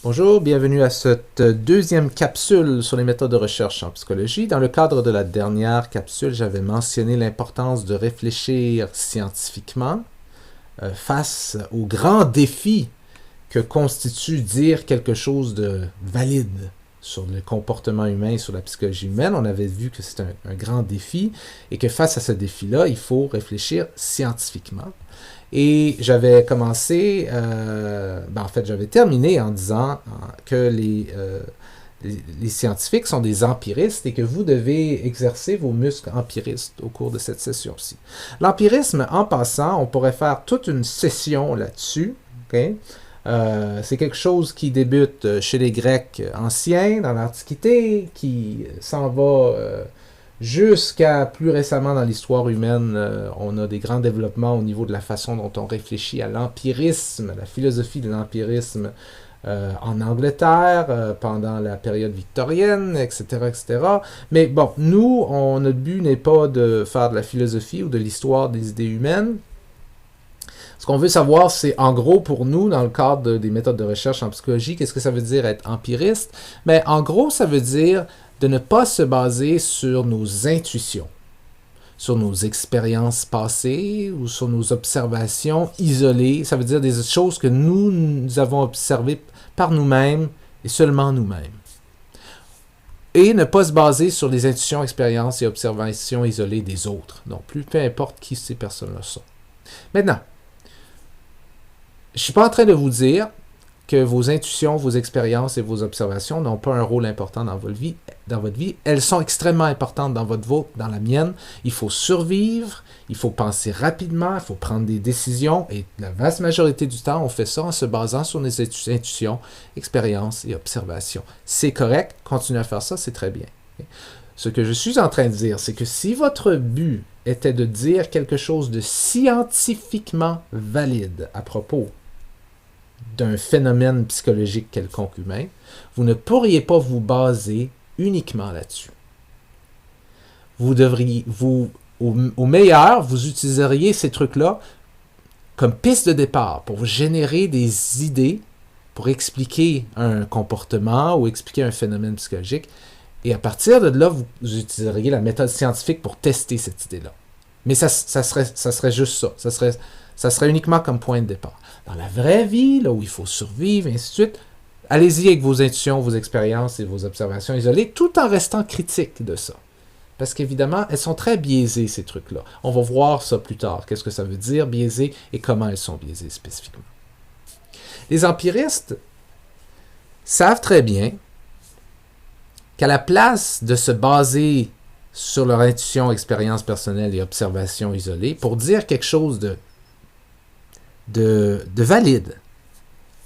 Bonjour, bienvenue à cette deuxième capsule sur les méthodes de recherche en psychologie. Dans le cadre de la dernière capsule, j'avais mentionné l'importance de réfléchir scientifiquement face aux grands défis que constitue dire quelque chose de valide sur le comportement humain et sur la psychologie humaine. On avait vu que c'est un grand défi et que face à ce défi-là, il faut réfléchir scientifiquement. Et j'avais commencé, en fait, j'avais terminé en disant que les scientifiques sont des empiristes et que vous devez exercer vos muscles empiristes au cours de cette session-ci. L'empirisme, en passant, on pourrait faire toute une session là-dessus. Okay? C'est quelque chose qui débute chez les Grecs anciens, dans l'Antiquité, qui s'en va jusqu'à plus récemment dans l'histoire humaine. On a des grands développements au niveau de la façon dont on réfléchit à l'empirisme, la philosophie de l'empirisme en Angleterre pendant la période victorienne, etc., etc. Mais bon, nous, notre but n'est pas de faire de la philosophie ou de l'histoire des idées humaines. Ce qu'on veut savoir, c'est en gros pour nous, dans le cadre des méthodes de recherche en psychologie, qu'est-ce que ça veut dire être empiriste? Mais en gros, ça veut dire de ne pas se baser sur nos intuitions, sur nos expériences passées ou sur nos observations isolées. Ça veut dire des choses que nous avons observées par nous-mêmes et seulement nous-mêmes. Et ne pas se baser sur les intuitions, expériences et observations isolées des autres non plus, peu importe qui ces personnes-là sont. Maintenant, je ne suis pas en train de vous dire que vos intuitions, vos expériences et vos observations n'ont pas un rôle important dans votre vie. Elles sont extrêmement importantes dans votre vie, dans la mienne. Il faut survivre, il faut penser rapidement, il faut prendre des décisions et la vaste majorité du temps, on fait ça en se basant sur nos intuitions, expériences et observations. C'est correct, continuez à faire ça, c'est très bien. Ce que je suis en train de dire, c'est que si votre but était de dire quelque chose de scientifiquement valide à propos d'un phénomène psychologique quelconque humain, vous ne pourriez pas vous baser uniquement là-dessus. Vous devriez, au meilleur, vous utiliseriez ces trucs-là comme piste de départ pour générer des idées, pour expliquer un comportement ou expliquer un phénomène psychologique. Et à partir de là, vous utiliseriez la méthode scientifique pour tester cette idée-là. Mais ça serait juste ça. Ça serait uniquement comme point de départ. Dans la vraie vie, là où il faut survivre, et ainsi de suite, allez-y avec vos intuitions, vos expériences et vos observations isolées, tout en restant critique de ça. Parce qu'évidemment, elles sont très biaisées, ces trucs-là. On va voir ça plus tard. Qu'est-ce que ça veut dire, biaisées, et comment elles sont biaisées spécifiquement. Les empiristes savent très bien qu'à la place de se baser sur leur intuition, expérience personnelle et observation isolée pour dire quelque chose de valide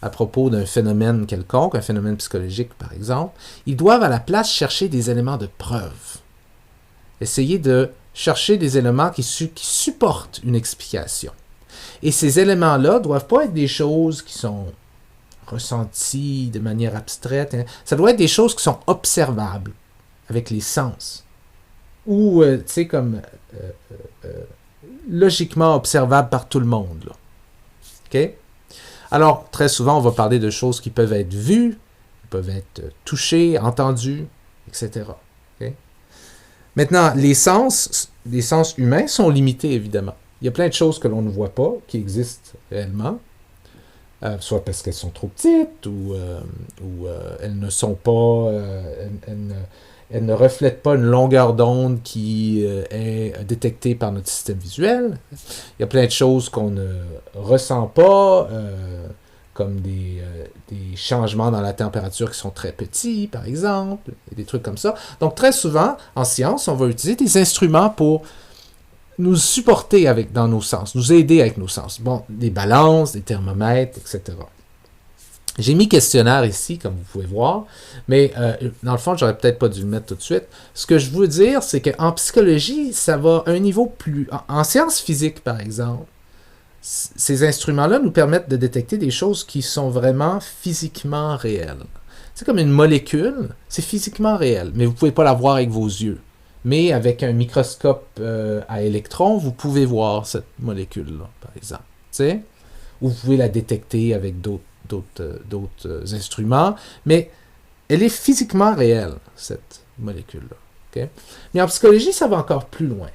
à propos d'un phénomène quelconque, un phénomène psychologique par exemple, ils doivent à la place chercher des éléments de preuve. Essayer de chercher des éléments qui supportent une explication. Et ces éléments-là ne doivent pas être des choses qui sont ressenties de manière abstraite. Ça doit être des choses qui sont observables avec les sens. Ou, tu sais, comme logiquement observables par tout le monde. Là. OK? Alors, très souvent, on va parler de choses qui peuvent être vues, qui peuvent être touchées, entendues, etc. Okay? Maintenant, les sens humains sont limités, évidemment. Il y a plein de choses que l'on ne voit pas, qui existent réellement, soit parce qu'elles sont trop petites, ou elles ne sont pas... elles ne reflètent pas une longueur d'onde qui est détectée par notre système visuel. Il y a plein de choses qu'on ne ressent pas, comme des changements dans la température qui sont très petits, par exemple, et des trucs comme ça. Donc, très souvent, en science, on va utiliser des instruments pour nous supporter dans nos sens, nous aider avec nos sens. Bon, des balances, des thermomètres, etc. J'ai mis questionnaire ici, comme vous pouvez voir, mais dans le fond, j'aurais peut-être pas dû le mettre tout de suite. Ce que je veux dire, c'est qu'en psychologie, ça va à un niveau plus... En sciences physiques, par exemple, ces instruments-là nous permettent de détecter des choses qui sont vraiment physiquement réelles. C'est comme une molécule, c'est physiquement réel, mais vous ne pouvez pas la voir avec vos yeux. Mais avec un microscope à électrons, vous pouvez voir cette molécule-là, par exemple. T'sais? Ou vous pouvez la détecter avec d'autres d'autres instruments, mais elle est physiquement réelle, cette molécule-là. Okay? Mais en psychologie, ça va encore plus loin.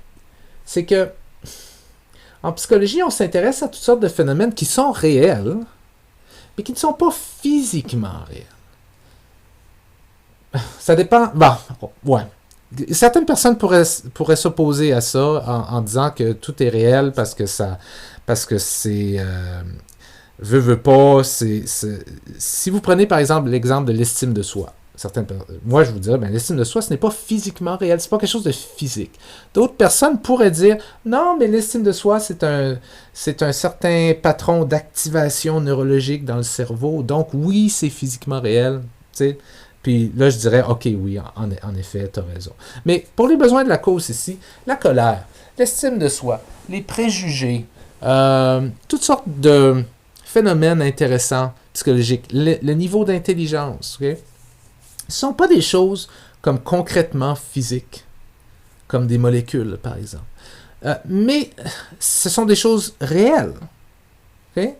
C'est que, en psychologie, on s'intéresse à toutes sortes de phénomènes qui sont réels, mais qui ne sont pas physiquement réels. Ça dépend. Bon, ouais. Certaines personnes pourraient s'opposer à ça en disant que tout est réel parce que c'est veut pas. Si vous prenez par exemple l'exemple de l'estime de soi, moi je vous dirais, l'estime de soi, ce n'est pas physiquement réel, c'est pas quelque chose de physique. D'autres personnes pourraient dire, non, mais l'estime de soi, c'est un certain patron d'activation neurologique dans le cerveau, donc oui, c'est physiquement réel, tu sais. Puis là, je dirais, OK, oui, en effet, tu as raison. Mais pour les besoins de la cause ici, la colère, l'estime de soi, les préjugés, toutes sortes de phénomènes intéressants psychologiques, le niveau d'intelligence, OK? Ce ne sont pas des choses comme concrètement physiques, comme des molécules, par exemple. Mais ce sont des choses réelles. OK?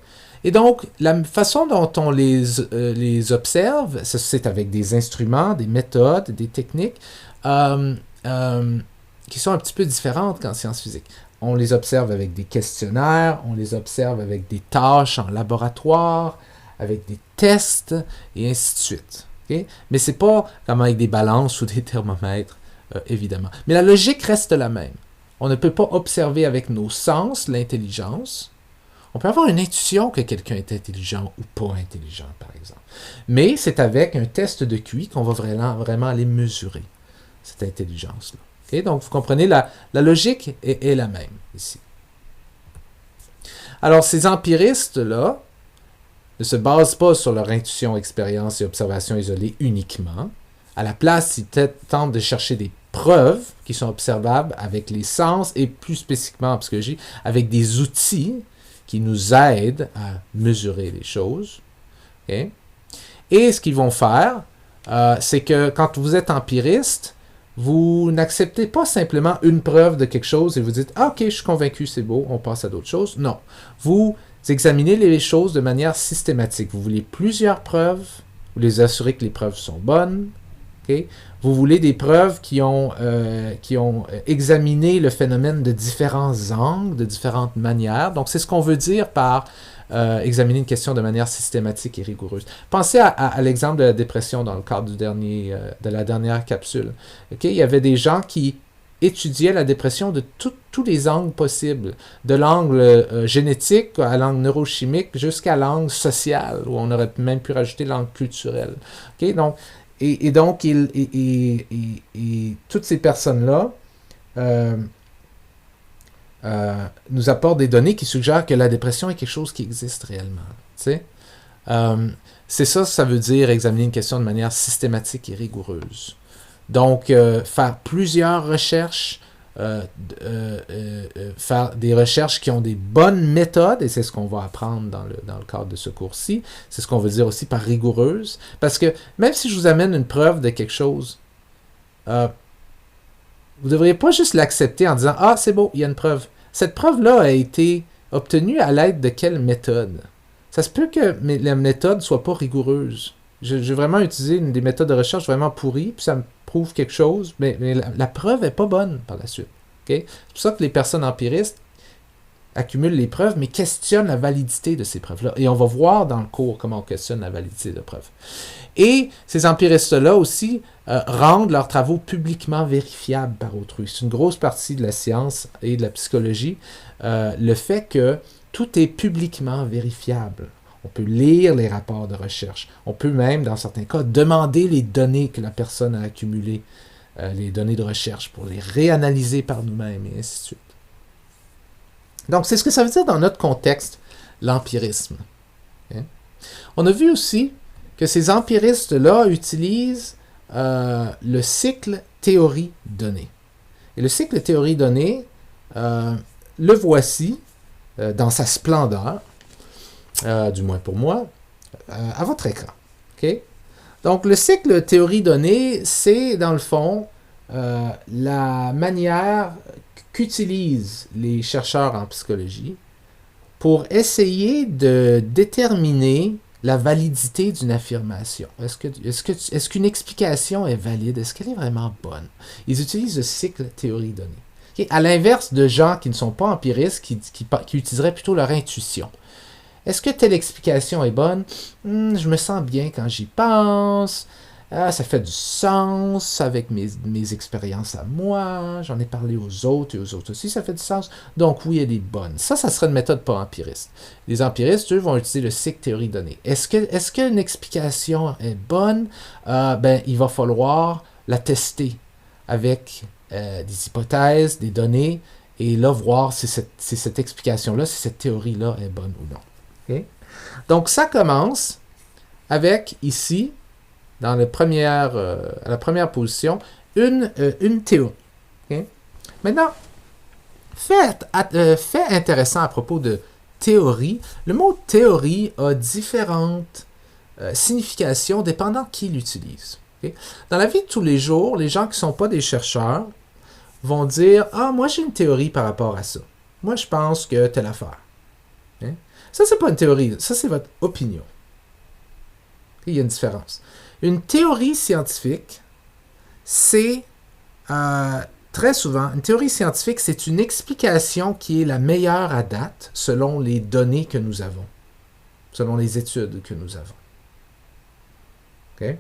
Et donc, la façon dont on les observe, c'est avec des instruments, des méthodes, des techniques qui sont un petit peu différentes qu'en sciences physiques. On les observe avec des questionnaires, on les observe avec des tâches en laboratoire, avec des tests, et ainsi de suite. Okay? Mais ce n'est pas comme avec des balances ou des thermomètres, évidemment. Mais la logique reste la même. On ne peut pas observer avec nos sens l'intelligence. On peut avoir une intuition que quelqu'un est intelligent ou pas intelligent, par exemple. Mais c'est avec un test de QI qu'on va vraiment aller mesurer cette intelligence-là. Okay? Donc, vous comprenez, la logique est la même ici. Alors, ces empiristes-là ne se basent pas sur leur intuition, expérience et observation isolée uniquement. À la place, ils tentent de chercher des preuves qui sont observables avec les sens et plus spécifiquement en psychologie, avec des outils qui nous aident à mesurer les choses. Okay? Et ce qu'ils vont faire, c'est que quand vous êtes empiriste, vous n'acceptez pas simplement une preuve de quelque chose et vous dites « Ah, ok, je suis convaincu, c'est beau, on passe à d'autres choses. » Non. Vous examinez les choses de manière systématique. Vous voulez plusieurs preuves, vous les assurez que les preuves sont bonnes. Okay? Vous voulez des preuves qui ont examiné le phénomène de différents angles, de différentes manières. Donc, c'est ce qu'on veut dire par examiner une question de manière systématique et rigoureuse. Pensez à l'exemple de la dépression dans le cadre de la dernière capsule. Okay? Il y avait des gens qui étudiait la dépression de tous les angles possibles, de l'angle génétique à l'angle neurochimique jusqu'à l'angle social, où on aurait même pu rajouter l'angle culturel. Okay? Donc, donc, toutes ces personnes-là nous apportent des données qui suggèrent que la dépression est quelque chose qui existe réellement. C'est ça veut dire examiner une question de manière systématique et rigoureuse. Donc, faire plusieurs recherches, faire des recherches qui ont des bonnes méthodes, et c'est ce qu'on va apprendre dans le cadre de ce cours-ci, c'est ce qu'on veut dire aussi par rigoureuse, parce que même si je vous amène une preuve de quelque chose, vous ne devriez pas juste l'accepter en disant « Ah, c'est beau, il y a une preuve. » Cette preuve-là a été obtenue à l'aide de quelle méthode? Ça se peut que la méthode ne soit pas rigoureuse. J'ai vraiment utilisé des méthodes de recherche vraiment pourries, puis ça me prouve quelque chose, mais la preuve n'est pas bonne par la suite. Okay? C'est pour ça que les personnes empiristes accumulent les preuves, mais questionnent la validité de ces preuves-là. Et on va voir dans le cours comment on questionne la validité de preuves. Et ces empiristes-là aussi rendent leurs travaux publiquement vérifiables par autrui. C'est une grosse partie de la science et de la psychologie, le fait que tout est publiquement vérifiable. On peut lire les rapports de recherche. On peut même, dans certains cas, demander les données que la personne a accumulées, les données de recherche, pour les réanalyser par nous-mêmes, et ainsi de suite. Donc, c'est ce que ça veut dire dans notre contexte, l'empirisme. Okay? On a vu aussi que ces empiristes-là utilisent le cycle théorie-donnée. Et le cycle théorie-donnée, le voici dans sa splendeur, du moins pour moi, à votre écran. Okay? Donc, le cycle théorie-donnée, c'est, dans le fond, la manière qu'utilisent les chercheurs en psychologie pour essayer de déterminer la validité d'une affirmation. Est-ce qu'une explication est valide? Est-ce qu'elle est vraiment bonne? Ils utilisent le cycle théorie-donnée. Okay? À l'inverse de gens qui ne sont pas empiristes, qui utiliseraient plutôt leur intuition. Est-ce que telle explication est bonne? Je me sens bien quand j'y pense. Ah, ça fait du sens avec mes expériences à moi. J'en ai parlé aux autres et aux autres aussi, ça fait du sens. Donc oui, elle est bonne. Ça serait une méthode pas empiriste. Les empiristes, eux, vont utiliser le cycle théorie-donnée. Est-ce qu'une explication est bonne? Il va falloir la tester avec des hypothèses, des données, et là, voir si cette explication-là, si cette théorie-là est bonne ou non. Okay? Donc, ça commence avec, ici, dans la première position, une théorie. Okay? Maintenant, fait intéressant à propos de théorie, le mot théorie a différentes significations dépendant qui l'utilise. Okay? Dans la vie de tous les jours, les gens qui ne sont pas des chercheurs vont dire « Ah, moi j'ai une théorie par rapport à ça. Moi je pense que telle affaire. Okay? » Ça, c'est pas une théorie, ça c'est votre opinion. Okay? Il y a une différence. Une théorie scientifique, c'est très souvent, une théorie scientifique, c'est une explication qui est la meilleure à date selon les données que nous avons, selon les études que nous avons. Okay?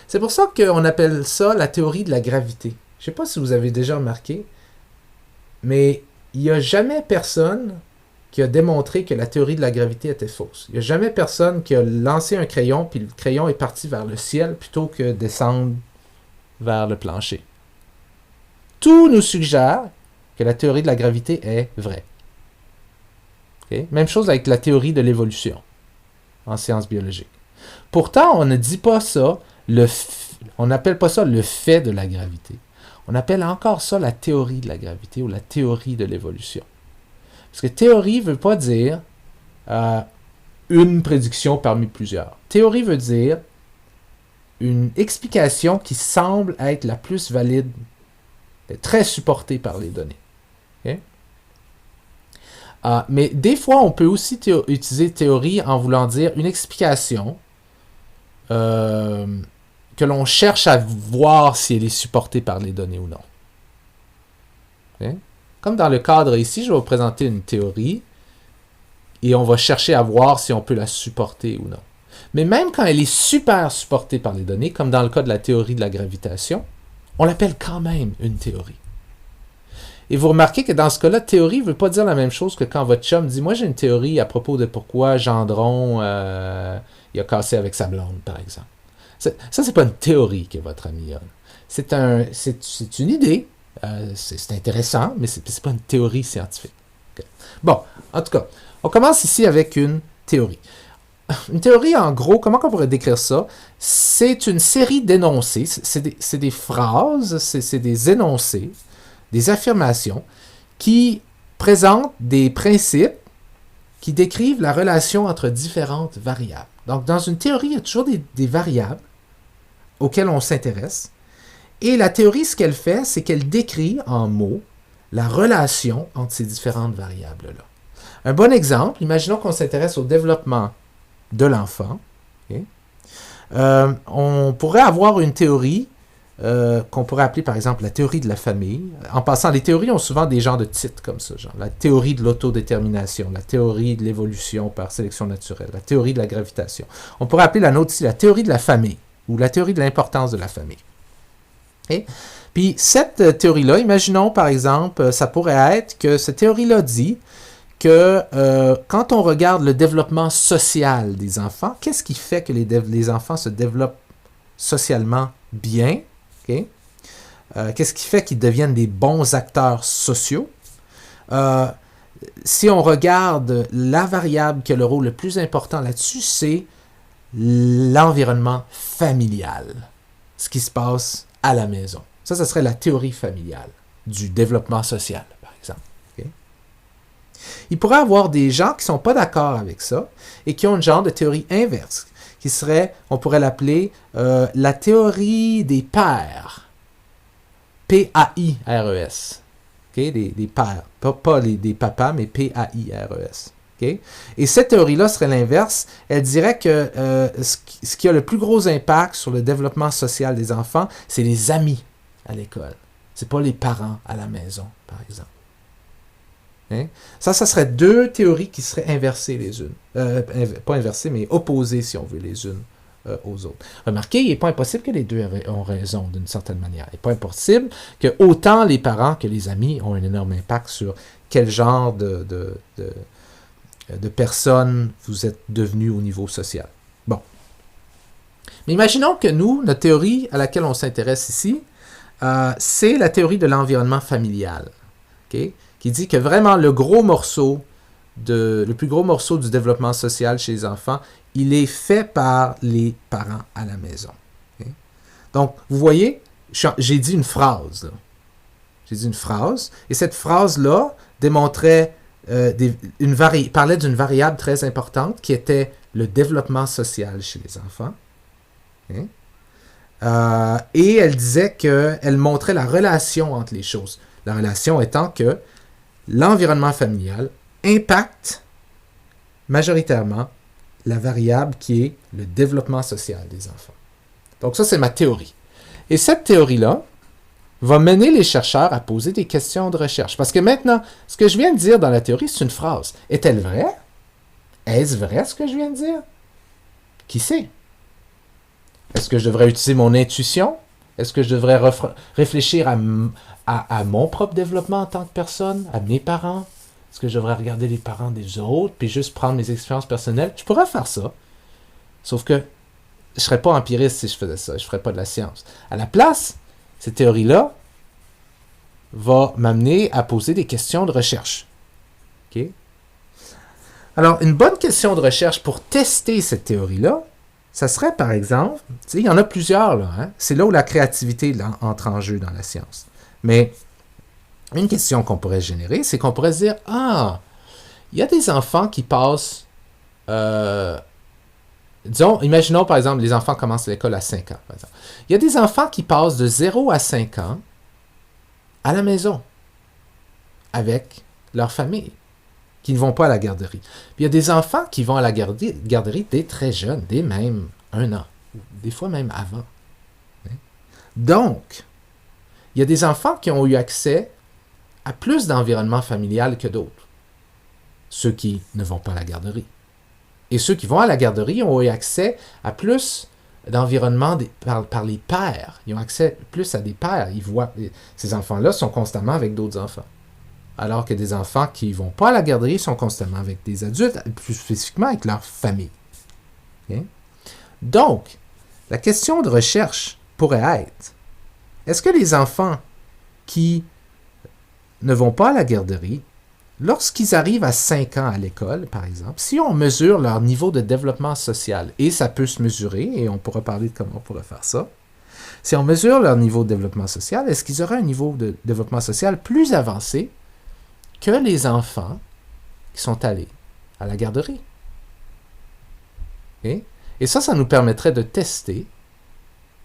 C'est pour ça qu'on appelle ça la théorie de la gravité. Je ne sais pas si vous avez déjà remarqué, mais il n'y a jamais personne qui a démontré que la théorie de la gravité était fausse. Il n'y a jamais personne qui a lancé un crayon, puis le crayon est parti vers le ciel plutôt que descendre vers le plancher. Tout nous suggère que la théorie de la gravité est vraie. Okay? Même chose avec la théorie de l'évolution en sciences biologiques. Pourtant, on ne dit pas ça, on n'appelle pas ça le fait de la gravité. On appelle encore ça la théorie de la gravité ou la théorie de l'évolution. Parce que théorie ne veut pas dire une prédiction parmi plusieurs. Théorie veut dire une explication qui semble être la plus valide, très supportée par les données. Okay? Mais des fois, on peut aussi utiliser théorie en voulant dire une explication que l'on cherche à voir si elle est supportée par les données ou non. Okay? Comme dans le cadre ici, je vais vous présenter une théorie et on va chercher à voir si on peut la supporter ou non. Mais même quand elle est super supportée par les données, comme dans le cas de la théorie de la gravitation, on l'appelle quand même une théorie. Et vous remarquez que dans ce cas-là, théorie ne veut pas dire la même chose que quand votre chum dit « Moi, j'ai une théorie à propos de pourquoi Gendron il a cassé avec sa blonde, par exemple. » Ça, c'est pas une théorie que votre ami a. C'est une idée. C'est intéressant, mais c'est pas une théorie scientifique. Okay. Bon, en tout cas, on commence ici avec une théorie. Une théorie, en gros, comment on pourrait décrire ça? C'est une série d'énoncés, c'est des phrases, c'est des énoncés, des affirmations qui présentent des principes qui décrivent la relation entre différentes variables. Donc, dans une théorie, il y a toujours des variables auxquelles on s'intéresse. Et la théorie, ce qu'elle fait, c'est qu'elle décrit en mots la relation entre ces différentes variables-là. Un bon exemple, imaginons qu'on s'intéresse au développement de l'enfant. Okay? On pourrait avoir une théorie qu'on pourrait appeler par exemple la théorie de la famille. En passant, les théories ont souvent des genres de titres comme ça, genre la théorie de l'autodétermination, la théorie de l'évolution par sélection naturelle, la théorie de la gravitation. On pourrait appeler la nôtre ici la théorie de la famille ou la théorie de l'importance de la famille. Okay? Puis cette théorie-là, imaginons par exemple, ça pourrait être que cette théorie-là dit que quand on regarde le développement social des enfants, qu'est-ce qui fait que les enfants se développent socialement bien? Okay? Qu'est-ce qui fait qu'ils deviennent des bons acteurs sociaux? Si on regarde la variable qui a le rôle le plus important là-dessus, c'est l'environnement familial. Ce qui se passe à la maison. Ça serait la théorie familiale du développement social, par exemple. Okay? Il pourrait y avoir des gens qui ne sont pas d'accord avec ça et qui ont une genre de théorie inverse, qui serait, on pourrait l'appeler la théorie des pairs. P-A-I-R-E-S. Okay? Des pairs. Pas des papas, mais P-A-I-R-E-S. OK? Et cette théorie-là serait l'inverse. Elle dirait que ce qui a le plus gros impact sur le développement social des enfants, c'est les amis à l'école. C'est pas les parents à la maison, par exemple. Hein? Ça serait deux théories qui seraient inversées les unes. Pas inversées, mais opposées, si on veut, les unes aux autres. Remarquez, il n'est pas impossible que les deux ont raison, d'une certaine manière. Il n'est pas impossible que autant les parents que les amis ont un énorme impact sur quel genre de personnes vous êtes devenus au niveau social. Bon. Mais imaginons que nous, notre théorie à laquelle on s'intéresse ici, c'est la théorie de l'environnement familial, okay? Qui dit que vraiment le plus gros morceau du développement social chez les enfants, il est fait par les parents à la maison. Okay? Donc, vous voyez, j'ai dit une phrase. Là. J'ai dit une phrase, et cette phrase-là démontrait, parlait d'une variable très importante qui était le développement social chez les enfants. Okay? Et elle disait qu'elle montrait la relation entre les choses. La relation étant que l'environnement familial impacte majoritairement la variable qui est le développement social des enfants. Donc ça, c'est ma théorie. Et cette théorie-là va mener les chercheurs à poser des questions de recherche. Parce que maintenant, ce que je viens de dire dans la théorie, c'est une phrase. Est-elle vraie? Est-ce vrai ce que je viens de dire? Qui sait? Est-ce que je devrais utiliser mon intuition? Est-ce que je devrais réfléchir à mon propre développement en tant que personne, à mes parents? Est-ce que je devrais regarder les parents des autres, puis juste prendre mes expériences personnelles? Je pourrais faire ça. Sauf que je ne serais pas empiriste si je faisais ça. Je ne ferais pas de la science. À la place, cette théorie-là va m'amener à poser des questions de recherche. OK? Alors, une bonne question de recherche pour tester cette théorie-là, ça serait, par exemple, il y en a plusieurs, là. Hein? C'est là où la créativité entre en jeu dans la science. Mais une question qu'on pourrait générer, c'est qu'on pourrait se dire, il y a des enfants qui passent, imaginons par exemple, les enfants commencent l'école à 5 ans. Par exemple. Il y a des enfants qui passent de 0 à 5 ans à la maison, avec leur famille, qui ne vont pas à la garderie. Puis il y a des enfants qui vont à la garderie dès très jeunes, dès même 1 an, des fois même avant. Donc, il y a des enfants qui ont eu accès à plus d'environnement familial que d'autres. Ceux qui ne vont pas à la garderie. Et ceux qui vont à la garderie ont eu accès à plus d'environnement par les pères. Ils ont accès plus à des pères. Ces enfants-là sont constamment avec d'autres enfants. Alors que des enfants qui ne vont pas à la garderie sont constamment avec des adultes, plus spécifiquement avec leur famille. Okay? Donc, la question de recherche pourrait être, est-ce que les enfants qui ne vont pas à la garderie, lorsqu'ils arrivent à 5 ans à l'école, par exemple, si on mesure leur niveau de développement social, et ça peut se mesurer, et on pourra parler de comment on pourrait faire ça, si on mesure leur niveau de développement social, est-ce qu'ils auraient un niveau de développement social plus avancé que les enfants qui sont allés à la garderie? Okay? Et ça nous permettrait de tester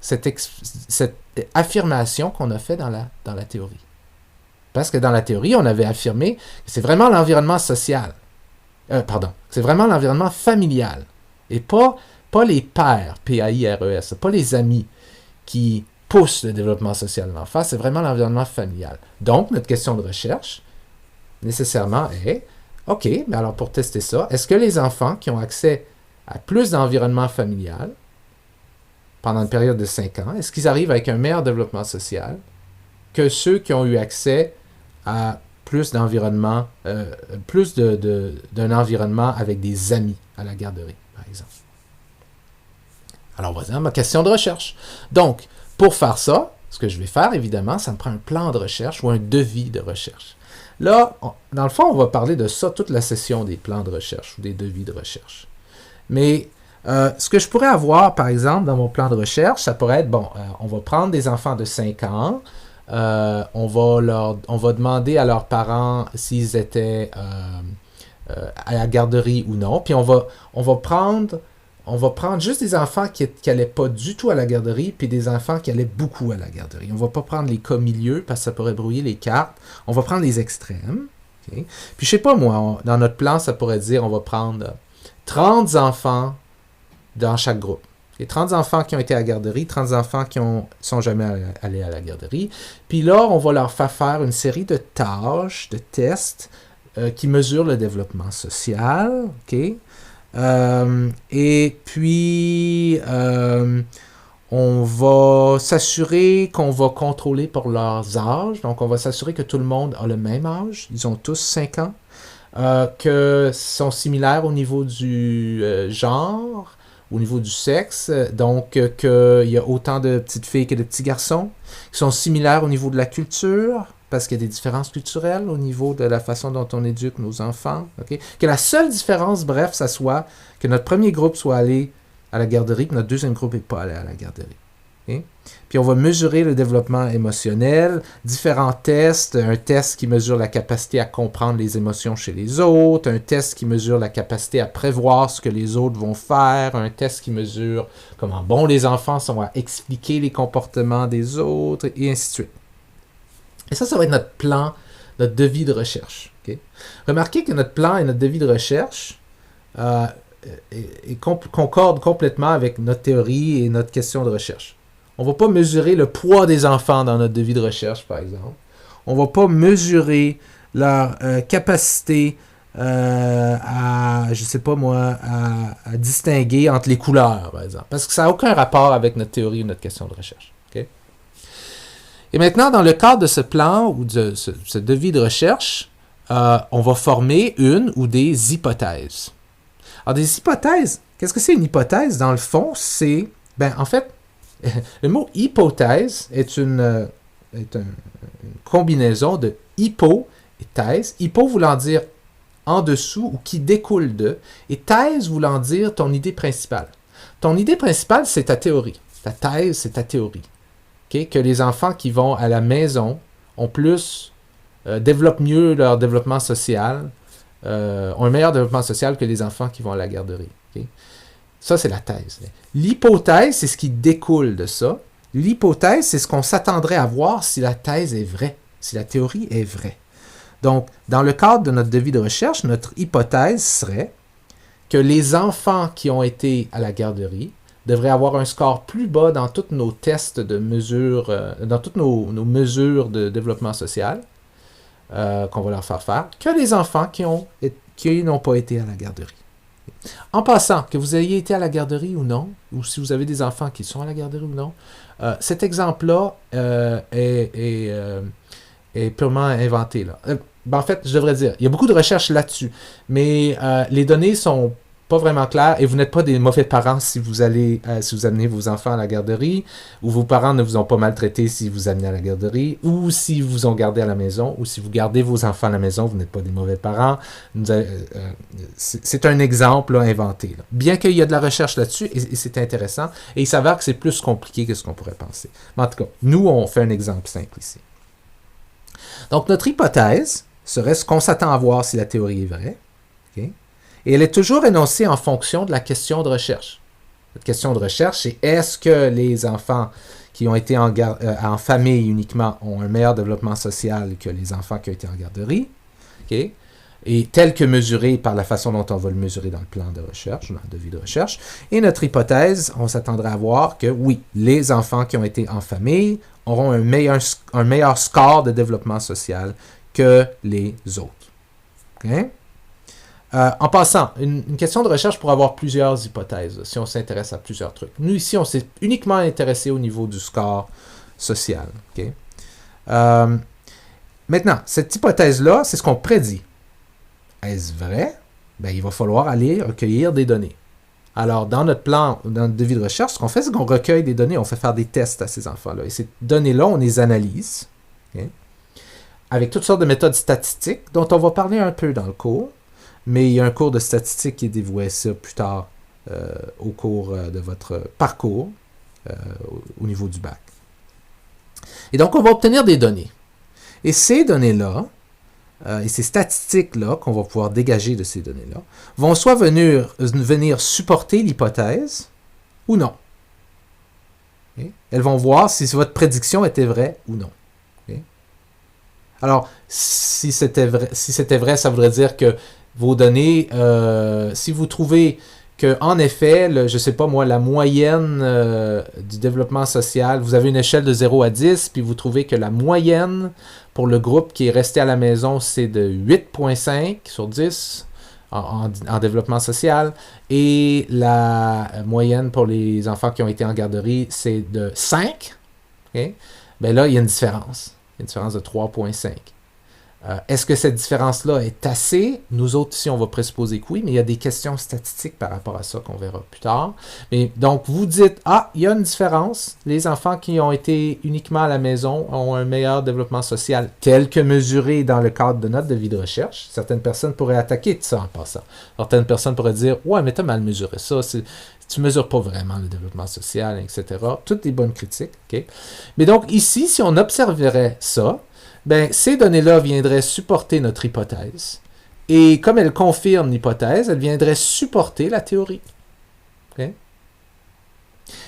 cette affirmation qu'on a fait dans la théorie. Parce que dans la théorie, on avait affirmé que c'est vraiment l'environnement social. C'est vraiment l'environnement familial. Et pas les pairs, P-A-I-R-E-S, pas les amis qui poussent le développement social de l'enfant, c'est vraiment l'environnement familial. Donc, notre question de recherche, nécessairement, est, OK, mais alors pour tester ça, est-ce que les enfants qui ont accès à plus d'environnement familial pendant une période de 5 ans, est-ce qu'ils arrivent avec un meilleur développement social que ceux qui ont eu accès à plus d'environnement, d'un environnement avec des amis à la garderie, par exemple? Alors, voilà ma question de recherche. Donc, pour faire ça, ce que je vais faire, évidemment, ça me prend un plan de recherche ou un devis de recherche. Là, dans le fond, on va parler de ça toute la session des plans de recherche ou des devis de recherche. Mais ce que je pourrais avoir, par exemple, dans mon plan de recherche, ça pourrait être, on va prendre des enfants de 5 ans, on va demander à leurs parents s'ils étaient à la garderie ou non, puis on va prendre juste des enfants qui n'allaient pas du tout à la garderie, puis des enfants qui allaient beaucoup à la garderie. On ne va pas prendre les cas milieux, parce que ça pourrait brouiller les cartes. On va prendre les extrêmes. Okay? Puis je sais pas moi, dans notre plan, ça pourrait dire on va prendre 30 enfants dans chaque groupe. Et 30 enfants qui ont été à la garderie, 30 enfants qui sont jamais allés à la garderie. Puis là, on va leur faire une série de tâches, de tests qui mesurent le développement social. Okay? Et puis, on va s'assurer qu'on va contrôler pour leurs âges. Donc, on va s'assurer que tout le monde a le même âge. Ils ont tous 5 ans. Que sont similaires au niveau du genre, au niveau du sexe, donc qu'il y a autant de petites filles que de petits garçons, qui sont similaires au niveau de la culture, parce qu'il y a des différences culturelles au niveau de la façon dont on éduque nos enfants. Okay? Que la seule différence, bref, ça soit que notre premier groupe soit allé à la garderie, que notre deuxième groupe n'est pas allé à la garderie. Okay? Puis on va mesurer le développement émotionnel, différents tests, un test qui mesure la capacité à comprendre les émotions chez les autres, un test qui mesure la capacité à prévoir ce que les autres vont faire, un test qui mesure comment bons les enfants sont à expliquer les comportements des autres, et ainsi de suite. Et ça va être notre plan, notre devis de recherche. Okay? Remarquez que notre plan et notre devis de recherche concordent complètement avec notre théorie et notre question de recherche. On ne va pas mesurer le poids des enfants dans notre devis de recherche, par exemple. On ne va pas mesurer leur capacité à distinguer entre les couleurs, par exemple. Parce que ça n'a aucun rapport avec notre théorie ou notre question de recherche. Okay? Et maintenant, dans le cadre de ce plan ou de ce devis de recherche, on va former une ou des hypothèses. Alors, des hypothèses, qu'est-ce que c'est une hypothèse? Dans le fond, c'est, en fait, le mot hypothèse est une combinaison de hypo et thèse. Hypo voulant dire en dessous ou qui découle de, et thèse voulant dire ton idée principale. Ton idée principale, c'est ta théorie. Ta thèse, c'est ta théorie. Okay? Que les enfants qui vont à la maison développent mieux leur développement social, ont un meilleur développement social que les enfants qui vont à la garderie. Okay? Ça, c'est la thèse. L'hypothèse, c'est ce qui découle de ça. L'hypothèse, c'est ce qu'on s'attendrait à voir si la thèse est vraie, si la théorie est vraie. Donc, dans le cadre de notre devis de recherche, notre hypothèse serait que les enfants qui ont été à la garderie devraient avoir un score plus bas dans tous nos tests de mesure, dans toutes nos mesures de développement social qu'on va leur faire, que les enfants qui n'ont pas été à la garderie. En passant, que vous ayez été à la garderie ou non, ou si vous avez des enfants qui sont à la garderie ou non, cet exemple-là est purement inventé. Là. En fait, je devrais dire, il y a beaucoup de recherches là-dessus, mais les données sont pas vraiment claires et vous n'êtes pas des mauvais parents si vous amenez vos enfants à la garderie, ou vos parents ne vous ont pas maltraité si vous amenez à la garderie, ou si vous ont gardé à la maison, ou si vous gardez vos enfants à la maison, vous n'êtes pas des mauvais parents. C'est un exemple là, inventé. Là. Bien qu'il y a de la recherche là-dessus, et c'est intéressant, et il s'avère que c'est plus compliqué que ce qu'on pourrait penser. Mais en tout cas, nous, on fait un exemple simple ici. Donc, notre hypothèse serait ce qu'on s'attend à voir si la théorie est vraie. Okay? Et elle est toujours énoncée en fonction de la question de recherche. Cette question de recherche, c'est est-ce que les enfants qui ont été en famille uniquement ont un meilleur développement social que les enfants qui ont été en garderie? Okay? Et tel que mesuré par la façon dont on va le mesurer dans le plan de recherche, dans le devis de recherche. Et notre hypothèse, on s'attendrait à voir que oui, les enfants qui ont été en famille auront un meilleur score de développement social que les autres. Okay? En passant, une question de recherche pour avoir plusieurs hypothèses, si on s'intéresse à plusieurs trucs. Nous, ici, on s'est uniquement intéressé au niveau du score social. Okay? Maintenant, cette hypothèse-là, c'est ce qu'on prédit. Est-ce vrai? Il va falloir aller recueillir des données. Alors, dans notre plan, dans notre devis de recherche, ce qu'on fait, c'est qu'on recueille des données, on fait faire des tests à ces enfants-là. Et ces données-là, on les analyse, okay? Avec toutes sortes de méthodes statistiques, dont on va parler un peu dans le cours. Mais il y a un cours de statistique qui est dévoué à ça plus tard au cours de votre parcours au niveau du bac. Et donc, on va obtenir des données. Et ces données-là, et ces statistiques-là qu'on va pouvoir dégager de ces données-là, vont soit venir supporter l'hypothèse ou non. Okay? Elles vont voir si votre prédiction était vraie ou non. Okay? Alors, si c'était vrai, ça voudrait dire que vos données, si vous trouvez que, en effet, je sais pas moi, la moyenne du développement social, vous avez une échelle de 0 à 10, puis vous trouvez que la moyenne pour le groupe qui est resté à la maison, c'est de 8,5 sur 10 en développement social, et la moyenne pour les enfants qui ont été en garderie, c'est de 5, okay? Ben là, il y a une différence. Il y a une différence de 3,5. Est-ce que cette différence-là est assez? Nous autres, ici, on va présupposer que oui, mais il y a des questions statistiques par rapport à ça qu'on verra plus tard. Mais donc, vous dites, il y a une différence. Les enfants qui ont été uniquement à la maison ont un meilleur développement social tel que mesuré dans le cadre de notre devis de recherche. Certaines personnes pourraient attaquer ça en passant. Certaines personnes pourraient dire, ouais, mais tu as mal mesuré ça. Tu ne mesures pas vraiment le développement social, etc. Toutes des bonnes critiques. Okay? Mais donc, ici, si on observerait ça, ben, ces données-là viendraient supporter notre hypothèse. Et comme elles confirment l'hypothèse, elles viendraient supporter la théorie. Okay?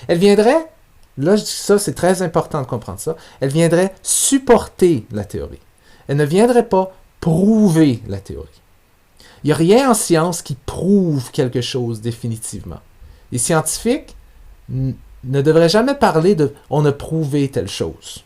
Elles viendraient, là je dis ça, c'est très important de comprendre ça, elles viendraient supporter la théorie. Elles ne viendraient pas prouver la théorie. Il n'y a rien en science qui prouve quelque chose définitivement. Les scientifiques ne devraient jamais parler de « on a prouvé telle chose ».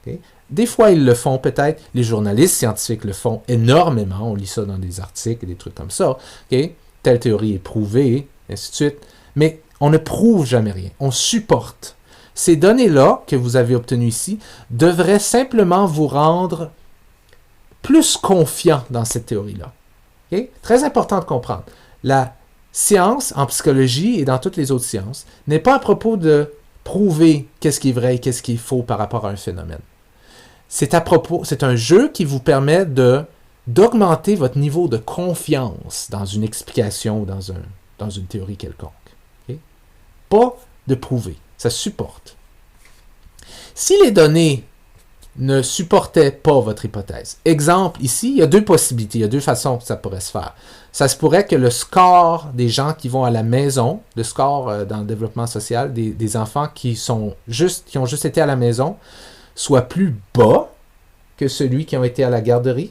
Okay? Des fois, ils le font peut-être. Les journalistes scientifiques le font énormément. On lit ça dans des articles et des trucs comme ça. Okay? Telle théorie est prouvée, ainsi de suite. Mais on ne prouve jamais rien. On supporte. Ces données-là que vous avez obtenues ici devraient simplement vous rendre plus confiant dans cette théorie-là. Okay? Très important de comprendre. La science, en psychologie et dans toutes les autres sciences, n'est pas à propos de prouver qu'est-ce qui est vrai et qu'est-ce qui est faux par rapport à un phénomène. C'est un jeu qui vous permet d'augmenter votre niveau de confiance dans une explication ou dans une théorie quelconque. Okay? Pas de prouver, ça supporte. Si les données ne supportaient pas votre hypothèse, exemple, ici, il y a deux possibilités, il y a deux façons que ça pourrait se faire. Ça se pourrait que le score des gens qui vont à la maison, le score dans le développement social des enfants qui ont juste été à la maison, soit plus bas que celui qui ont été à la garderie.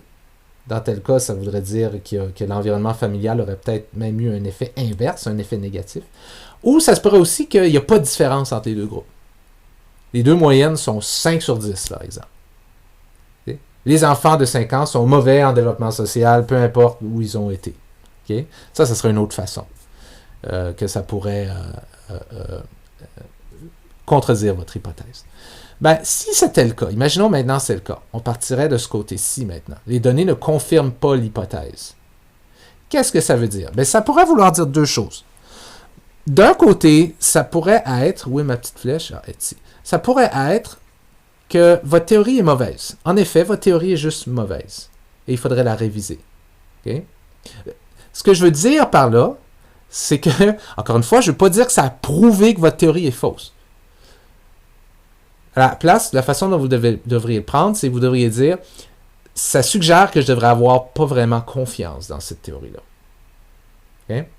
Dans tel cas, ça voudrait dire que l'environnement familial aurait peut-être même eu un effet inverse, un effet négatif. Ou ça se pourrait aussi qu'il n'y a pas de différence entre les deux groupes. Les deux moyennes sont 5 sur 10, par exemple. Okay? Les enfants de 5 ans sont mauvais en développement social, peu importe où ils ont été. Okay? Ça serait une autre façon que ça pourrait contredire votre hypothèse. Ben, si c'était le cas, imaginons maintenant c'est le cas, on partirait de ce côté-ci maintenant. Les données ne confirment pas l'hypothèse. Qu'est-ce que ça veut dire? Ben, ça pourrait vouloir dire deux choses. D'un côté, ça pourrait être, où est ma petite flèche? Ici. Ça pourrait être que votre théorie est mauvaise. En effet, votre théorie est juste mauvaise. Et il faudrait la réviser. Okay? Ce que je veux dire par là, c'est que, encore une fois, je ne veux pas dire que ça a prouvé que votre théorie est fausse. À la place, la façon dont vous devriez le prendre, c'est que vous devriez dire ça suggère que je devrais avoir pas vraiment confiance dans cette théorie-là. Okay?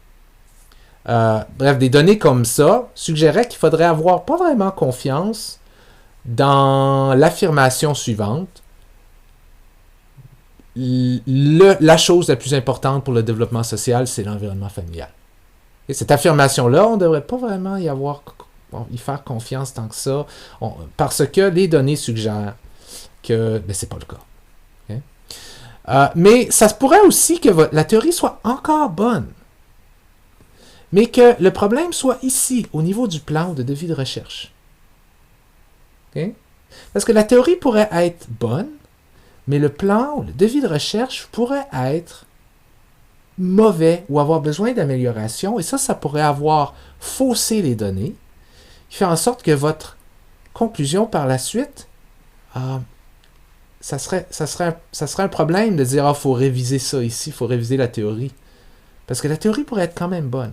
Bref, des données comme ça suggéraient qu'il faudrait avoir pas vraiment confiance dans l'affirmation suivante. La chose la plus importante pour le développement social, c'est l'environnement familial. Et cette affirmation-là, on ne devrait pas vraiment y faire confiance tant que ça, parce que les données suggèrent que c'est pas le cas. Okay? Mais ça se pourrait aussi que la théorie soit encore bonne, mais que le problème soit ici, au niveau du plan de devis de recherche. Okay? Parce que la théorie pourrait être bonne, mais le plan ou le devis de recherche pourrait être mauvais ou avoir besoin d'amélioration, et ça pourrait avoir faussé les données, qui fait en sorte que votre conclusion par la suite, ça serait un problème de dire « faut réviser ça ici, il faut réviser la théorie ». Parce que la théorie pourrait être quand même bonne.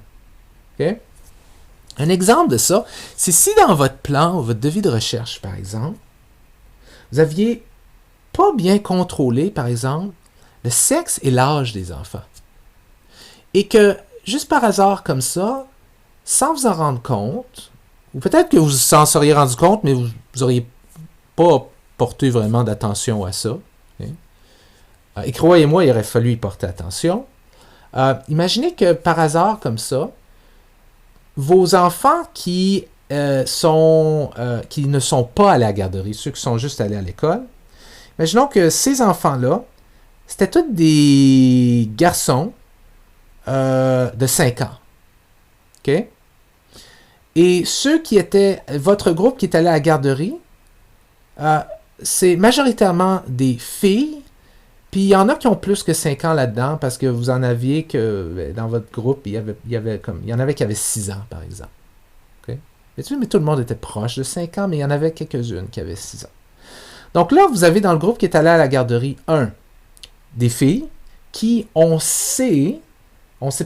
Okay? Un exemple de ça, c'est si dans votre plan ou votre devis de recherche, par exemple, vous aviez pas bien contrôlé, par exemple, le sexe et l'âge des enfants. Et que, juste par hasard comme ça, sans vous en rendre compte, ou peut-être que vous vous en seriez rendu compte, mais vous n'auriez pas porté vraiment d'attention à ça. Okay? Et croyez-moi, il aurait fallu y porter attention. Imaginez que par hasard, comme ça, vos enfants qui ne sont pas allés à la garderie, ceux qui sont juste allés à l'école, imaginons que ces enfants-là, c'était tous des garçons de 5 ans. OK? Et ceux qui étaient, votre groupe qui est allé à la garderie, c'est majoritairement des filles, puis il y en a qui ont plus que 5 ans là-dedans, parce que vous en aviez que, dans votre groupe, il y en avait qui avaient 6 ans, par exemple. Okay? Mais tout le monde était proche de 5 ans, mais il y en avait quelques-unes qui avaient 6 ans. Donc là, vous avez dans le groupe qui est allé à la garderie, des filles qui, on ne sait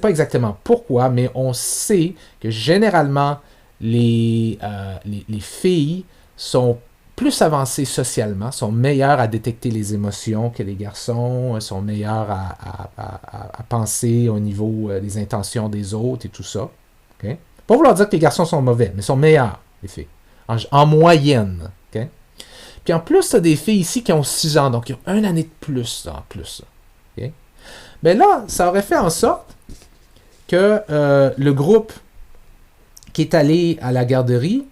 pas exactement pourquoi, mais on sait que généralement, les filles sont plus avancées socialement, sont meilleures à détecter les émotions que les garçons, sont meilleures à penser au niveau des intentions des autres et tout ça. Okay? Pas vouloir dire que les garçons sont mauvais, mais sont meilleurs, les filles, en moyenne. Okay? Puis en plus, tu as des filles ici qui ont 6 ans, donc ils ont une année de plus en plus. Okay? Mais là, ça aurait fait en sorte que le groupe qui est allé à la garderie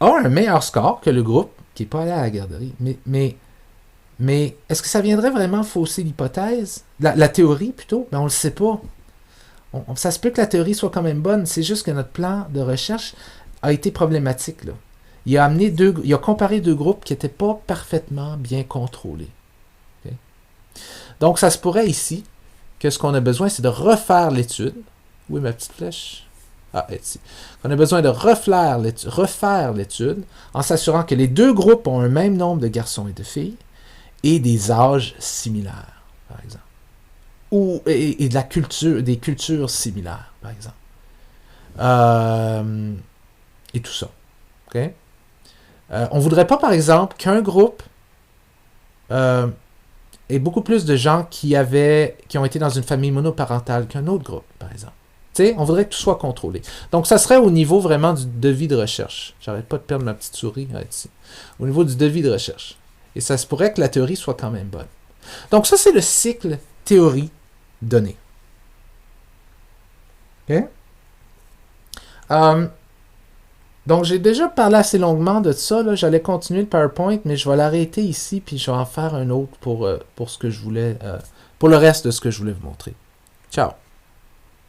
a un meilleur score que le groupe qui n'est pas allé à la garderie. Mais est-ce que ça viendrait vraiment fausser l'hypothèse? La théorie, plutôt? Ben, on ne le sait pas. Ça se peut que la théorie soit quand même bonne. C'est juste que notre plan de recherche a été problématique. Là. Il a comparé deux groupes qui n'étaient pas parfaitement bien contrôlés. Okay? Donc, ça se pourrait ici que ce qu'on a besoin, c'est de refaire l'étude. Où est ma petite flèche? Ah, ici. On a besoin de refaire l'étude en s'assurant que les deux groupes ont un même nombre de garçons et de filles et des âges similaires, par exemple. Et des cultures similaires, par exemple. Et tout ça. Okay? On ne voudrait pas, par exemple, qu'un groupe ait beaucoup plus de gens qui ont été dans une famille monoparentale qu'un autre groupe, par exemple. T'sais, on voudrait que tout soit contrôlé. Donc, ça serait au niveau vraiment du devis de recherche. J'arrête pas de perdre ma petite souris ici. Au niveau du devis de recherche. Et ça se pourrait que la théorie soit quand même bonne. Donc, ça, c'est le cycle théorie-donnée. OK? Donc, j'ai déjà parlé assez longuement de ça. Là. J'allais continuer le PowerPoint, mais je vais l'arrêter ici, puis je vais en faire un autre pour ce que je voulais, pour le reste de ce que je voulais vous montrer. Ciao!